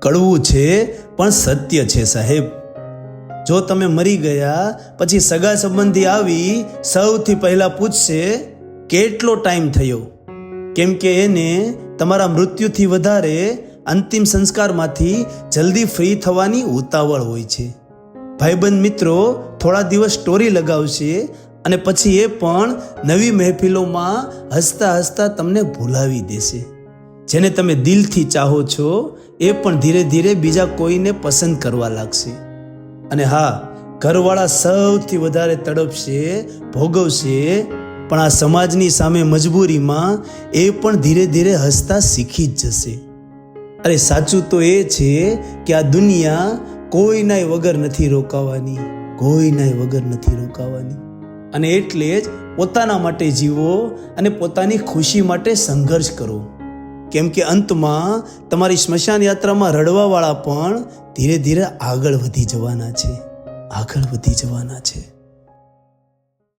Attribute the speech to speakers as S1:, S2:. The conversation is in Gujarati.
S1: કડવું છે પણ સત્ય છે સાહેબ. જો તમે મરી ગયા પછી સગા સંબંધી આવી સૌથી પહેલા પૂછશે કેટલો ટાઈમ થયો, કેમ કે એને તમારા મૃત્યુથી વધારે અંતિમ સંસ્કારમાંથી જલ્દી ફ્રી થવાની ઉતાવળ હોય છે. ભાઈબંધ મિત્રો થોડા દિવસ સ્ટોરી લગાવશે અને પછી એ પણ નવી મહેફિલોમાં હસતા હસતા તમને ભૂલાવી દેશે. જેને તમે દિલથી ચાહો છો એ પણ ધીરે ધીરે બીજા કોઈને પસંદ કરવા લાગશે. અને હા, ઘરવાળા સૌથી વધારે તડપશે, ભોગવશે, પણ આ સમાજની સામે મજબૂરીમાં એ પણ ધીરે ધીરે હસતા શીખી જ જશે. અરે સાચું તો એ છે કે આ દુનિયા કોઈનાય વગર નથી રોકાવાની, કોઈનાય વગર નથી રોકાવાની. અને એટલે જ પોતાના માટે જીવો અને પોતાની ખુશી માટે સંઘર્ષ કરો, કેમ કે અંતમાં તમારી સ્મશાન યાત્રામાં રડવાવાળા પણ ધીરે ધીરે આગળ વધી જવાના છે, આગળ વધી જવાના છે.